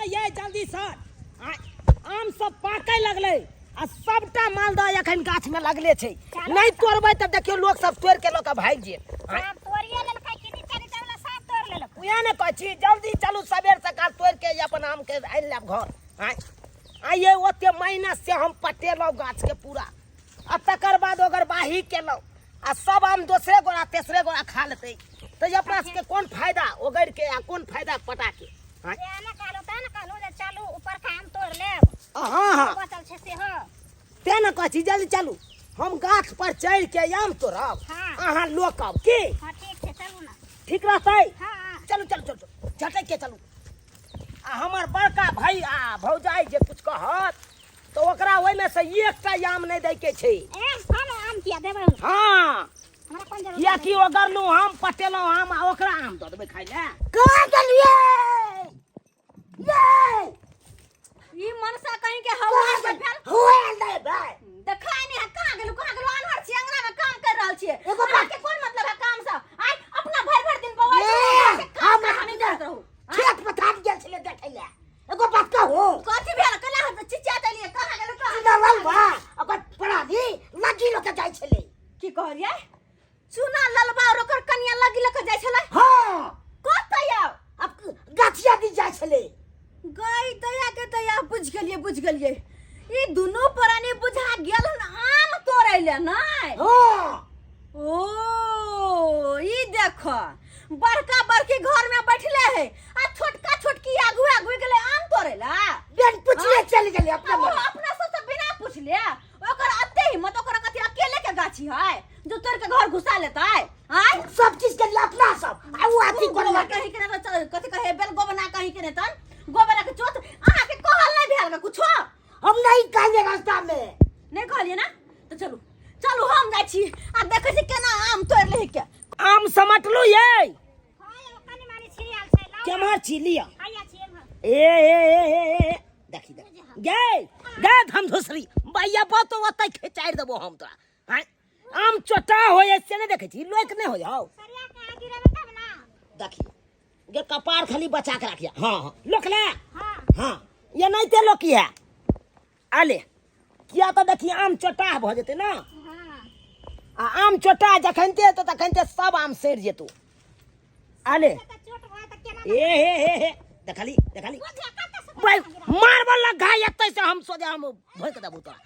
तो ये जल्दी सर आम सब पाके लगले आ सबटा मालदह एखन गाछ में लगले छै नहीं तोड़बै त देखियो लोग सब तोड़ के लोग भाग जे सब तोड़िए लेलकै किनी चारी वाला सब तोड़ लेलक उया ने कहै छी जल्दी चलू सबेर सकाल तोड़ के अपन आम के आनि लेब घर आइए ओते मेहनत से हम पटेलौ गाछ के पूरा आ तकर बाद अगर बाही केलौ आ सब आम दूसरे गोरा तेसरे गोरा खा लेतै तो अपना के कौन फायदा ओगर के आ कौन फायदा पटा के कहलू जे चलू ऊपर का आम तोड़ लेब हां बचल छै से हो ते न कहै छी जल्दी चलू हम गाछ पर चढ़ के आम तोड़ब अहाँ लोकब की हां ठीक छै चलू ना ठीक रहतै हां चलू चलू चलू झटक के चलू आ हमर बड़का भाई आ भौजाई जे कुछ कहत तो ओकरा ओइ में से एकटा आम नहीं दै के छै हम आम किया देबै हां हमरा कोन जरूरत या कि अगर नु हम पटेलौ आम आ ओकरा आम द देबै खाइ ले कहां गेलिए ये ई मनसा कहीं के हवा से भेल हुए नहीं भाई देखाय नहीं कहां गेलु अनहर छी अंगना में काम कर रहल छी एगो बात के कोन मतलब है काम से आइ अपना भर दिन बवाल काम नहीं करत रहू खेत में थाक गेल छले देखै ले एगो बात कहू कथि भेल कला चिचिया देलिए कहां गेलु दलल बा ओकर पराधी लगी लोक जाय छले की कहलिए चूना ललबा और ओकर कनिया लगी लक जाय छले हां कतय अब गाछिया दी जाय छले गई दया बुझ गेलिए ई दुनु परानी बुझा गेल आम तोड़ै ले नहीं हां ओ ई देखो बड़का बड़की घर में बैठले है आ छोटका छोटकी आगू गेले आम तोड़े ला बिन पूछले चल गेले अपना से बिना पूछले ओकर अत्ते हिम्मत ओकर कथि अकेले के गाछी है जो तोड़ के घर घुसा लेता है हां सब चीज के अपना सब आ वो अथी करला कहीं के कथि कहे बेल गोबना कहीं के तन गोबरा के चोट आहा के कहल नहीं भेल कुछो हम नहीं कहले रास्ता में नहीं कहलिए ना तो चलू हम जाय छी आ देखै छी केना आम तोड़ ले के आम समटलू ये हां कनी मानी छिड़ियाल छै लाउ केमहर छी लिया खाइया छी ए देखी गे हम धुसरी भैया तो ओतै खिचाड़ देबो हम तोरा आम चोटा होय से नहीं देखे छी लोक नहीं हो जाओ सरिया के गिरबे तब ना देखी गे कपार खाली बचा के रखिया हां लोक ले हां ये नहीं ते लोकी है आले किया तो देखी आम चोटा भ जेते ना हां आ आम चोटा जखनते तो तखनते सब आम सड़ जेतौ आले चोट होय त केना ए देखली भाई मार वाला घाय एतै से हम सोजे हम भोक देबो तोरा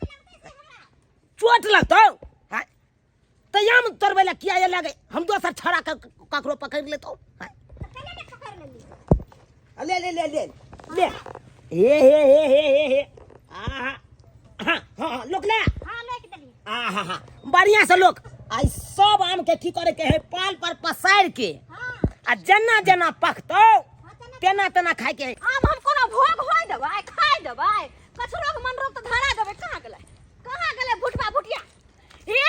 चोट लगतौ त आम तोड़बै ला किया ये लागे हम दोसर छड़ा के ककरो पकड़ लेतौ ले ए हां लोक ले हां लेके देली हां बढ़िया से लोक आई सब आम के की करे के है पाल पर पसार के हां आ जना पकतौ तेना खाय के आम हम कोनो भोग होय देबै खाय देबै कछरो के मन रोक त धरा देबै कहां गेलै भुटबा भुटिया हे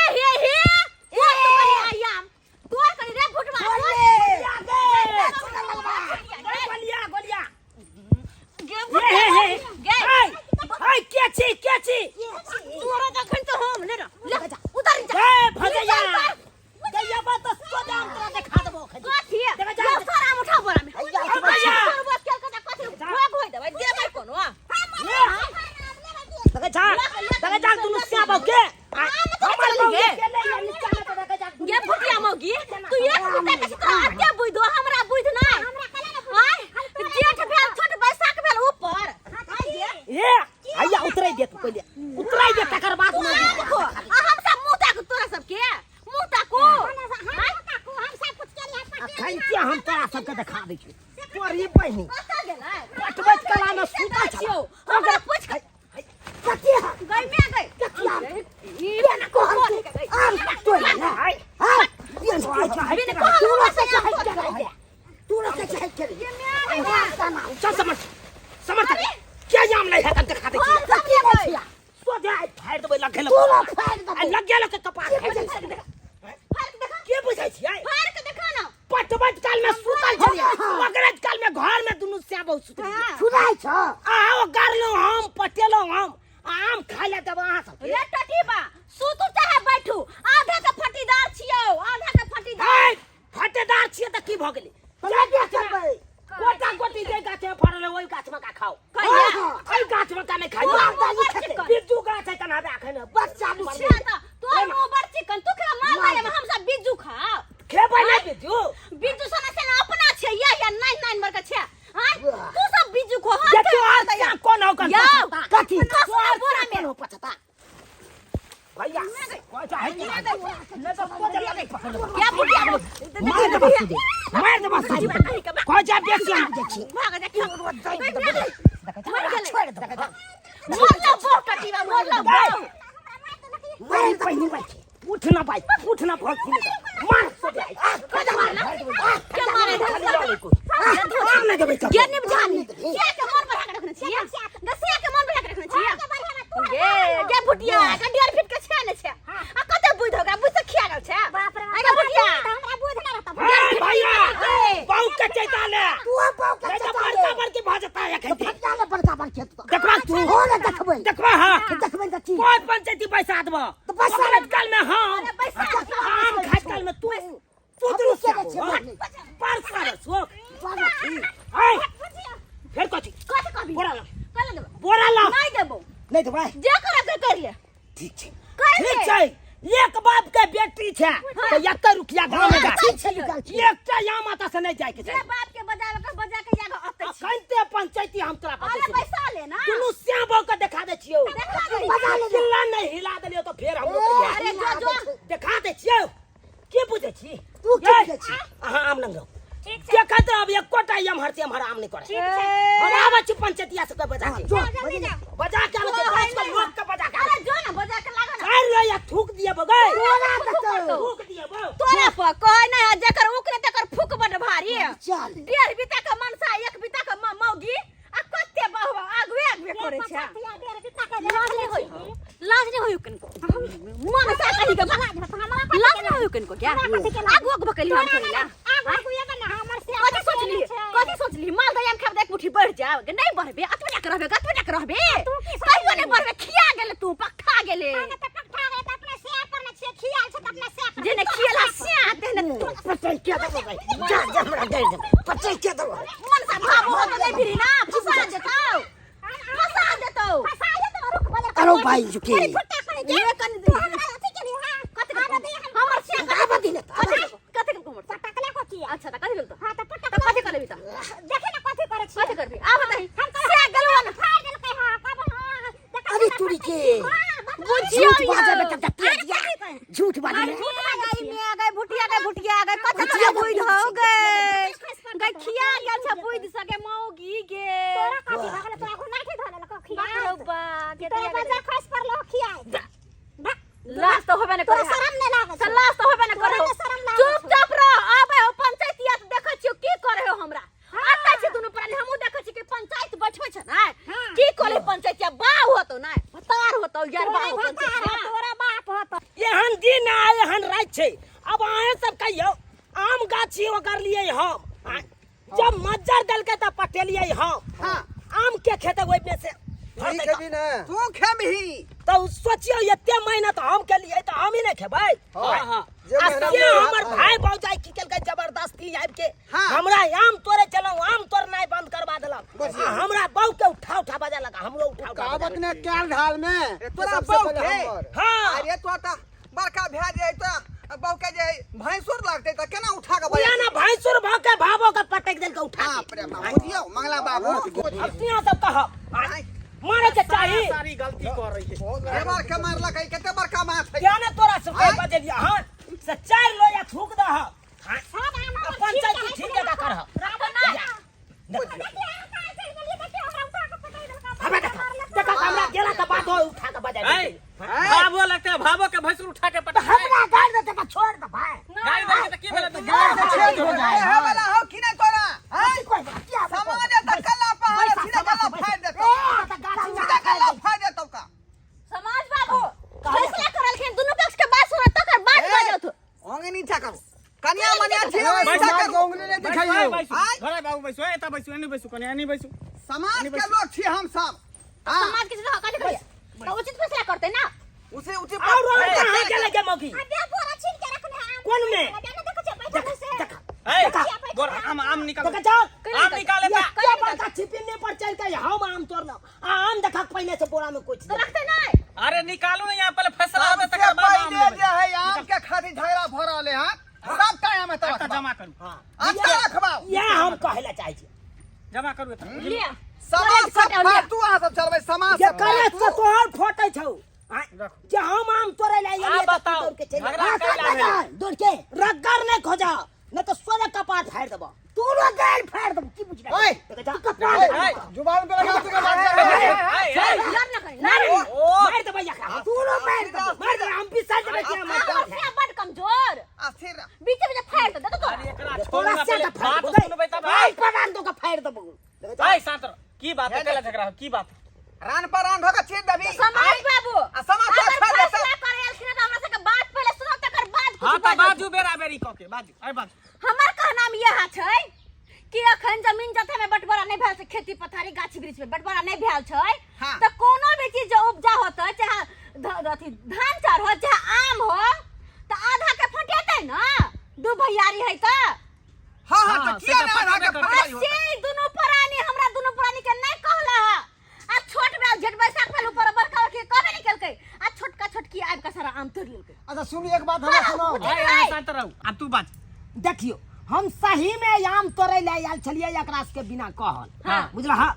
ओ तो करी आम तोर करी रे भुटबा गोलिया गे हाय के छी तोरा जखन तो हम ले जा उतार जा ए भगैया गैया बात तो सोजाम तोरा देखा देबो कथि जा सारा उठा बोरा में भैया बस के कथि भोग होय देबै देबै कोनो तके जा तू नुस्या के हमर गे गे भुटिया मौगी तू एक कुत्ता के तोरा अत्ते बुझ दो हमरा बुझ नै हाय जेठ भेल छोट बैसाख भेल ऊपर ए आया उतरै दे तू पहिले उतरै दे तकर बाद देखो हम सब मुंह ताक तोरा सब के मुंह ताको हम सब कुछ के लिए अखन के हम तोरा सब के देखा दै छी तोरी बहिनी कता गेलै पटबत कला में सुता छियो हमरा पूछ कथि गई में गई कथि ये न को आम तो ना हां ये बिन कहल तू ना के चाहे के चल समझ क्या जाम नहीं है तन दिखा दे कथि गई सो जाए फाड़ देबै लगे तू लोग फाड़ दे लग गेल के कपार फाड़ दे फाड़ के देखा के बुझाई छी फाड़ के देखा ना पटबत काल में सुतल छलिए अगरज काल में घर में दुनु से बहुत सुतल सुनाई छ आओ करलो हम पटेलो हम आम खा ले तब अहाँ सब रे टटीबा सुतू चाहे बैठू आधा के फटीदार छियो आधा के फटीदार फटेदार छिए त की भ गेलै चल के चलबै गोटा गोटी जे गाछ में फड़ल ओइ गाछ में का खाओ बिया नहीं खाई बिज्जू का छै कना राखे न बस चालू छे त तोर मुंह बड़ चिकन तू के माल दे हम सब बिज्जू खाओ खेबै नहीं बिज्जू बिज्जू सने से अपना छे या 99 मर के छे हां तू सब बिज्जू खो हां देखो आ कौन हो कर कथी बोरा में हो पछता भैया कोई चाहे नहीं तो पोजल लगे क्या बुढ़िया मार दे बस कोई जा बेसी हम देखी भाग देखी मर गेले छोड़ दे मोला बोकटीवा मोला मार पहिनी भाई उठना भाग खुले मार तो दे क्या मारे नहीं देबै ये नहीं बुझानी क्या के मन बढ़ा के रखने छिए गसिया के मन बढ़ा के रखने छिए ये बुढ़िया का डेढ़ फीट के छे ने छे आ कते बुझ होगा बुझ से खिया गल छे बाप रे आगे बुढ़िया हमरा बुझ ना रहता भैया बाऊ के चैताले तू बाऊ के बड़का बड़के भाजता है खैते बड़का बड़के देखबा तू हो ना देखबा हां देखबे त की कोई पंचायती पैसा देबो तो पैसा काल में हम खाटल में तू पुदरू से परसर सो फिर कथी बोरा ला नहीं देबो जे करे के करिए ठीक छै एक बाप के बेटी छै तो 1 रुपया गांव में एकटा या माता से नहीं जाय के छै जे बाप के बजा के जागा अतै छी कनते पंचायती हम तोरा अरे पैसा ले ना दुनु श्याम के देखा दे छियो चिल्ला नहीं हिला देलियो तो फिर हम लोग अरे जो देखा दे छियो के बुझे छी तू के बुझे छी हां आम लंगो ठीक छै देखत अब एक कोटा हम हरते हम आम नहीं करे हम आबै छी पंचायतिया से के बजा के बजा के आबै छै लोग के बजा के अरे जो ना बजा के लागो ना कर लो या थूक दिए बगै थूक दिए बो तोरा पर कह ना जकर उकरे तकर फूक बड़ भारी चल डेढ़ बीता के मनसा एक बीता के मौगी आ कते बहु आगवे करे छै लाज नहीं होय कनको मन सा कहि के लाज नहीं होय कनको क्या आगो बकली हम छोड़ीला कथी सोचली माल दयाम खाब एक मुट्ठी बढ़ जाओ नहीं बढ़बे अतबे के रहबे कहियो नहीं बढ़बे खिया गेले तू पक्का गेले जेने खियाला से तेने पचाई के दबो जा हमरा दे दे पचाई के दबो मन सा भाबो हो तो नहीं फिरी ना फसा देतो अरे भाई झुके ये कन दे हमर से गाबा दिले कथि के कुमर टकले कोची अच्छा त कथि गेल तो हां त कथि करबी त देखे ना कथि करे छी कथि करबी आ बताई हम से गलवा ना फाड़ गेल कह हां कब अरे तुड़ी के बुझियो बाजा बेटा दिया झूठ बाजी में आ गए भुटिया गए कथि बुझ हो गए खिया गेल छ बुझ सके मौगी गे तोरा कथि भगले तोरा को नाठी धले लक खिया बा के तोरा बजा खस पर लो खिया लास्ट तो होबे न करे शरम नहीं लागे लास्ट तो होबे न करे चुपचाप रह आबे हो पंचायतिया देखे छियो की करे हो हमरा आता छी दुनु पर हमहु देखे छी कि पंचायत बैठबै छ ना की करे पंचायतिया बा होतो ना भतार होतो यार बा तोरा बाप होतो एहन दिन आ एहन रात छै अब आए सब कहियो आम गाछी ओकर लिए हम जब मज्जर दलके त पटेलिए हम हां आम के खेते ओइ में से खेबी ना तू खेबही तो सोचियो एते मेहनत हम के लिए तो हम ही नहीं खेबै हां हमर भाई भौजाई की केल के जबरदस्ती आब के हमरा आम तोरे चलो आम तोर नहीं बंद करवा देलक हमरा बहु के उठा बजा लगा हमरो उठा कावत ने काल ढाल में तोरा बहु के हां अरे तो बड़का भै जाय तो बहु के जे भैंसुर लागते त केना उठा के बजा ना भैंसुर भाव के भावो के पटक देल के उठा बाप रे बाप दियो मंगला बाबू अपनिया सब कह मारे के चाहिए सारी गलती कर रही है ये बार के मारला कई केते बड़का मार है क्या ने तोरा से कोई बजेलिया हां से 4 लोया थूक द हां पंचायत ठीक का कर देखा हमरा गेला त बात हो उठा के बजा भावो लगता है भावो के भैंस उठा के पटा हमरा गाड़ दे त छोड़ दे भाई गाड़ी दे के की बोले तू छेद हो जाए है वाला हो कि नहीं तोरा समाज त कला पहाड़ सीधा कला फाड़ देतो सीधा कला फाड़ देतो का समाज बाबू फैसला करल के दुनु पक्ष के बात सुन तकर बात बजत होंगे नीचा करो कन्या मनिया छे नीचा करो होंगे ने दिखाइयो घरे बाबू बैसो एता बैसो एनी बैसो कन्या एनी बैसो समाज के लोग छी हम सब समाज के जो का करिए तो उचित फैसला करते ना उसे उचित और कहां के लगे मौकी अबे बोरा छीन के रखने हम कौन में देखो छे बैठा से ए बोल आम निकाल देखा जाओ आम निकाले ये बा क्या बड़का छिपिने पर चल के हम आम तोड़ना आम देखा पहले से बोरा में कुछ तो रखते नहीं अरे निकालो ना यहाँ पहले फैसला होवे सबसे तकर बाद आम पहले लेबै जे है आम के खातिर झगड़ा भरल है सब टाइम में एकटा तक जमा करू अच्छा रखबाओ ये हम कहले चाहे छी जमा करू एतऽ ले समाज सब फालतू अहाँ सब चलबै समाज ये सब करे से तोहर फोटो छौ रखो जे हम आम तोड़े ला हाँ, ये बताओ। दौड़ के चल झगड़ा कैला है। दौड़ के रगड़ नहीं खोजा न तो सोने कपाट फाड़ देबो तू रगड़ फाड़ देबो की बुझला ओए, देखा जा कपाट जुबान पे लगा के बात कर लड़ ना करे लड़ मार देबो या तू रो मार दे हम पिसा देबे क्या मार से बड़ कमजोर अस्थिर बीच में फाड़ दे तो अरे एकरा छोड़ तोरा ना से पहले का बात सुनबै तब भाई परान दो का फाड़ देबो भाई शांत रहो की बात है केला झगड़ा हो की बात रान पर रान धोके चीर देबी समाज बाबू आ समाज अगर अच्छा देता फैसला करे अलखिन त हमरा से के बात पहले सुनो तकर बाद हां कुछ तो बाजू बाजू बेरा बेरी क के बाजू अरे बाजू हमर कहना में यह छै कि अखन जमीन जथे में बंटवारा नहीं भेल छै खेती पथारी गाछ वृक्ष में बंटवारा नहीं भेल छै हाँ। त कोनो भी चीज जो उपजा होतै चाहे अथी धान चार हो चाहे आम हो त आधा के फटेतै ना दू भैयारी है त हां हां हाँ, तो किया से तो ना पता आधा के करते फटाई होता अस्सी दुनु प्राणी हमरा दुनु प्राणी के नहीं कहला आ छोट बे झट बैसाख में ऊपर बड़का के कबे निकलकै आ छोटका छोटकी आब का सारा आम तोड़ लेलकै अच्छा सुनी एक बात हमरा सुनो भाई शांत रहो अब तू बाज देखियो हम सही में आम तोड़े ले आयल छलिए एकरा के बिना कहल हाँ। बुझला हां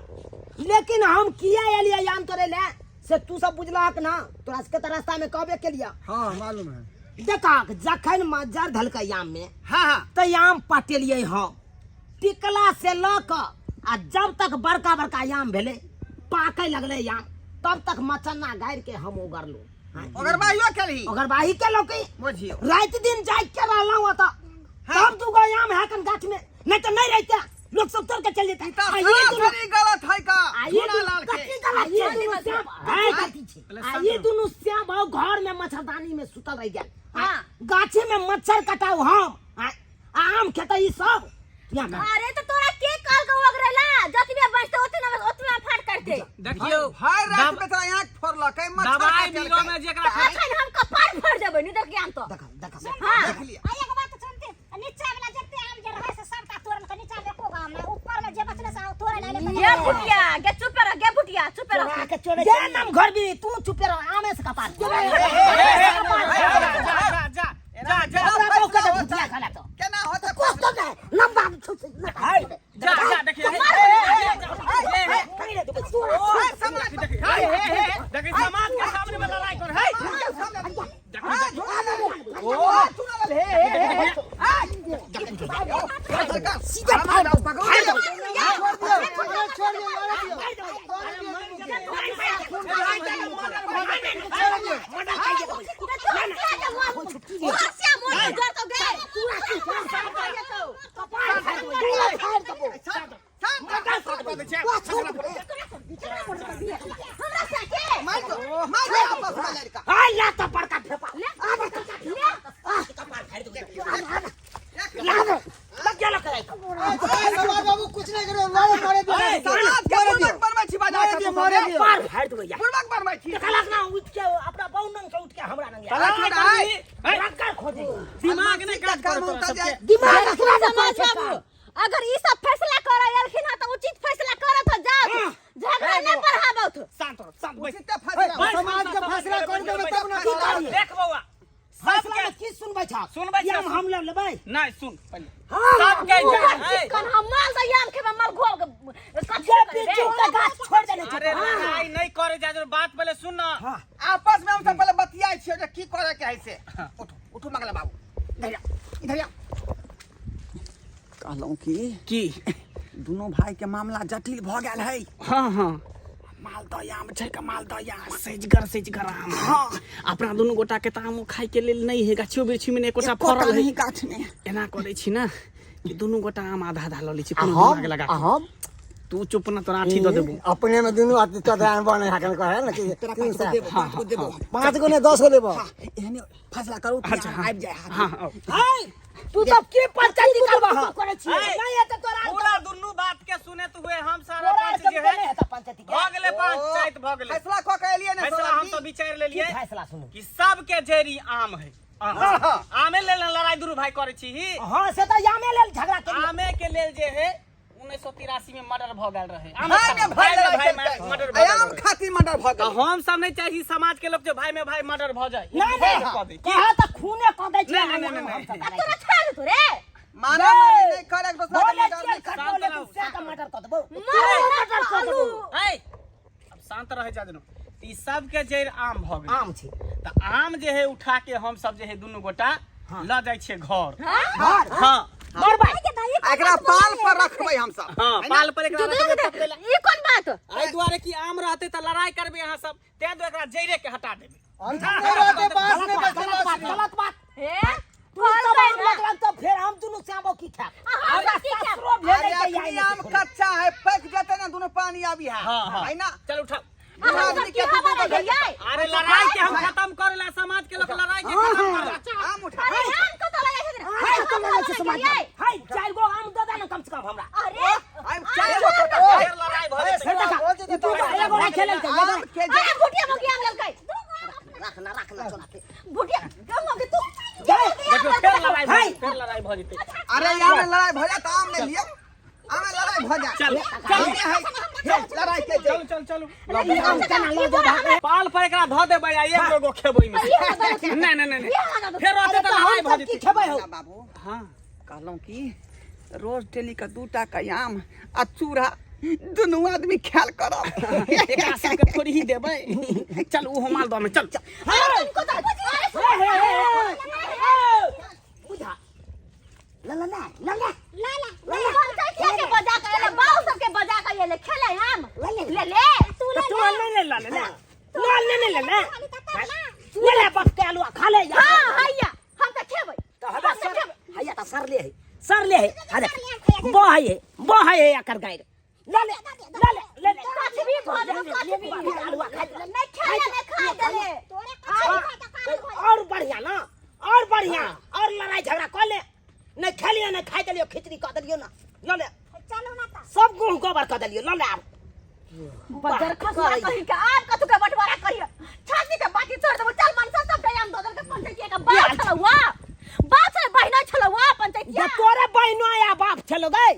लेकिन हम किया एलिए आम तोड़े ले से तू सब बुझला कि ना तोरा के रास्ता में कहबे के लिया हां मालूम है देखा जखन मजर धलकै आम में हां हां तो आम पाटेलिए हम टिकला से ल क आ जब तक बड़का बड़का आम भेले पाके लगले आम तब तक मचन्ना गाड़ के हम उगरलो अगर बाइयो केली अगर बाही के लौकी बुझियो रात दिन जाग के रहलौ त तब तू गो आम है कन गाछ में नहीं तो नहीं रहता लोग सब तोड़ के चल ई जेता तो सरासरी गलत है का चूना लाल के ये दोनों श्याम भाव घर में मच्छरदानी में सुतल रह गया हाँ। गाछी में मच्छर कटाऊ हम आम खेता ई सब यहाँ का। अरे तो तोरा के काल के उगरेला जतबे बचते ओतबे फाट करते देखियो हर रात में तेरा आंख फोड़ला कई मच्छर दवाई काट बीरो में के जेकरा तो अखन हम कपार फोड़ देबै नहीं देख ज्ञान तो देखा देखा हां देख लिया आ एगो बात सुनते नीचा वाला जते आम जे रहे से सबका तोड़न के नीचा में एको गाम में ऊपर में जे बचले से तोड़े ले ये भुटिया गे चुप रह गे भुटिया चुप रह जे नाम घर भी तू चुपे रह आमे से कपार जा जा जा हमरा बहु के भुतिया खाला तो केना होता कोस तो नहीं लंबा छुप जा जा देखिए देखिए समाज के सामने में लड़ाई कर है सीधा फाड़ दो हां ला तो बड़का फेपा लग गया लग बाबू कुछ नहीं करो मारे समाज के पूर्वक बनबै छी बाजार के पार फाड़ दो या पूर्वक बनबै छी देखला ना उठ के अपना बहु नंग से उठ के हमरा नंग रक्का खोजे दिमाग नहीं काज कर दिमाग रखना समाज बाबू अगर ई सब फैसला करे अलखिन त उचित फैसला करत जाओ झगड़ा नहीं बढ़ाबो शांत रहो शांत बैठ उचित फैसला समाज के फैसला कर देबे तब ना देख बउआ फैसला की सुनबै छ सुनबै छ हम ले लेबै नहीं सुन पहले हां सब के कन हम माल दयाम के माल घोल जे पीछे का गाछ छोड़ देने छ अरे लड़ाई नहीं करे जा जो बात पहले सुन ना आपस में हम सब पहले बतियाई छियो जे की करे के है से उठो उठो मंगला बाबू इधर आ कहलौं की दोनों भाई के मामला जटिल भ गेल है हाँ हाँ मालदह आम छै का मालदह सजगर आम हाँ अपना दुनू गोटा के आम खाय के लेल नहीं है गाछियो बिरछी में एकोटा फरल है गाछ में एना करे छी ना कि दुनू गोटा आम आधा आधा ल लै छी कोनो दिमाग लगा के। हम तू चुप ना तोरा आठी दे देबो अपने में दोनों आदमी चौधरी बने हाकन कहे ना कि पाँच को देबो 5 गो ने 10 गो लेबो एहने फैसला करू अच्छा आबि जाए हाँ हाय तू तब के पंचायत करबा करे छी हाय। नहीं है तो तोरा पूरा दुनू बात के सुने तो हुए हम सारा तोरा पंच सब जे नहीं है है तो पंचायत के भ गेले पंचायत भ गेले फैसला क के एलिए ने फैसला हम तो विचार ले लिए फैसला सुनो कि सब के जेरी आम है आमे लेल लड़ाई दुनू भाई करे छी ही हाँ से तो यामे लेल झगड़ा करी आमे के लेल जे है 1983 में मर्डर भ गेल रहे भाई में भाई लड़ाई मर्डर चलते आम खातिर मर्डर भ तो गेल हम सब नहीं चाहिए समाज के लोग जो भाई में भाई मर्डर भ जाए नहीं नहीं कहा तो खूने क दै छै नहीं। तोरा छोड़ तू रे मारा मारी नहीं करे दोसरा के बोले मर्डर छियै नहीं कर खटोले दूसरा का मर्डर कर देबो मर्डर कर देबो है अब शांत रहे जा देनो ई सब के जड़ आम भ गेल आम छै त आम जे है उठा के हम सब जे है दुनू गोटा ल जाय छियै घर घर हां घर भाई एकरा पाल पर रखबै हम सब हां पाल पर एकरा रखबै ई कोन बात एहि दुआरे कि आम रहते त लड़ाई करबे अहाँ सब ते दो एकरा जइरे के हटा देबे गलत बात हे तो फिर हम दोनों श्यामो की खाब ससुरो भेलै अरे के अखनी आम कच्चा है पक जेते ना दोनों पानी आबी है हां है ना चल उठा आदमी के अरे लड़ाई के हम खत्म करेला समाज के लोग लड़ाई के खत्म करेला आम उठा अरे हम को तो लगे थे हाय तो लगे छै समाज हाय चार गो आम दे देना कम से कम हमरा अरे आम चार गो तो फिर लड़ाई भ जेतै तू एगो नहीं खेलै छै आम के अरे भुटिया मगी आम ललकै रखना चोनाते भुटिया गम मगी तू देखो फिर लड़ाई भ जेतै अरे यहाँ में लड़ाई भ जात आम ले लियो आम में लड़ाई भ जात चल लड़ाई के चल चल आम केना लो जे भागे पाल पर एकरा ध देबै आ एक गो खेबै में नहीं फिर रहते त लड़ाई भ की जेतै खेबै हो बाबू हां कहलौं कि रोज डेली का 2 टा का आम आ चूड़ा दोनों आदमी ख्याल करब एकरा सबके थोड़ी ही देबै चल ऊ माल दो में चल तुमको तो बुझा ला नहीं हम चाहे खेल के बजा के ले बाऊ सब के बजा के ये ले खेले हम ले तू तो तू ले ले बस के आलू खा ले हां हैया हम तो खेबै तो हदा सर हैया त सर ले है अरे बो है एकर गायर ले कुछ भी भोज आलू खा नहीं खेले नहीं खा दे और बढ़िया ना और बढ़िया और लड़ाई झगड़ा कर ले नहीं खेलियो नहीं खाई देलियो खिचड़ी कर देलियो ना ले चलो ना ता सब गुण गोबर कर देलियो ले बदर खसला कहि के आप कथु के बंटवारा करियो छाती के बाकी छोड़ देबो चल मनसा सब दयाम दो के पंचायत के बाप छलवा बाप से बहिना छलवा पंचायत ये तोरे बहनो या बाप छलो गई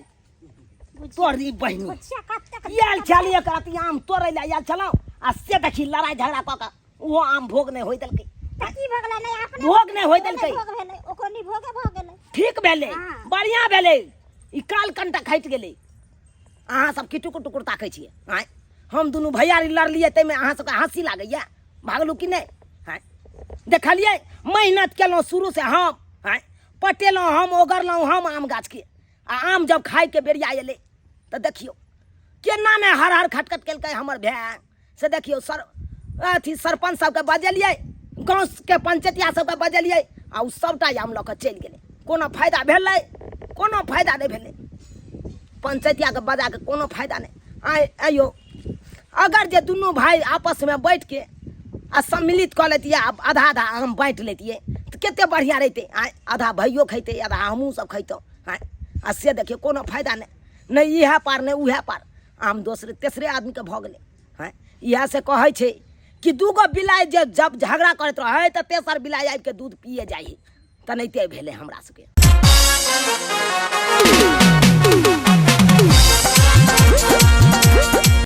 तोरी बहनो बच्चा काट तक याल चलिए कहती आम तोरे ले याल चलो आ से देखी लड़ाई झगड़ा क वो आम भोग नहीं होई देलकै की भगला नहीं अपने भोग नहीं होई देलकै भोग भेलै ओकर नि भोगे भ गेलै ठीक भेलै हाँ। बढ़िया भेलै ई काल कंटा खैट गेलै अहाँ सब की टुकुर टुकुर ताकै छियै आय हम दुनू भैयारी लड़लियै तैमे अहाँ सबके हंसी लागैया भागलू कि नहीं आय देखलियै मेहनत केलहुँ शुरू से हम आय पटेलहुँ हम ओगरलहुँ हम आम गाछ के आ आम जब खाय के बेरिया एलै तऽ देखियौ केना ने हर हर खटखट केलकै हमर भाय से देखियौ सर अथी सरपंच सबके बजेलियै गाँव के पंचायतिया सबके बजेलियै आ उ सबटा आम लऽ कऽ चलि गेलै कोनो फायदा भेलै कोनो फायदा नहीं भेलै पंचायतिया के बजा के कोनो फायदा नहीं आइयो अगर जे दुनू भाई आपस में बैठ के आ सम्मिलित कऽ लेतियै आधा आधा आम बाँटि लेतियै तऽ कते बढ़िया रहितै आधा भैयो खैतै आधा हमहूँ सब खैतौं आ से देखियौ कोनो फायदा नहीं इएह पार नहीं उएह पार आम दोसरे तेसरे आदमी के भऽ गेलै इएह से कहै छै कि दूगो बिलाइ जे जब झगड़ा करैत रहै तऽ तेसर बिलाइ आबि के दूध पिए जाइ तऽ नहि भेलै हमरा सबके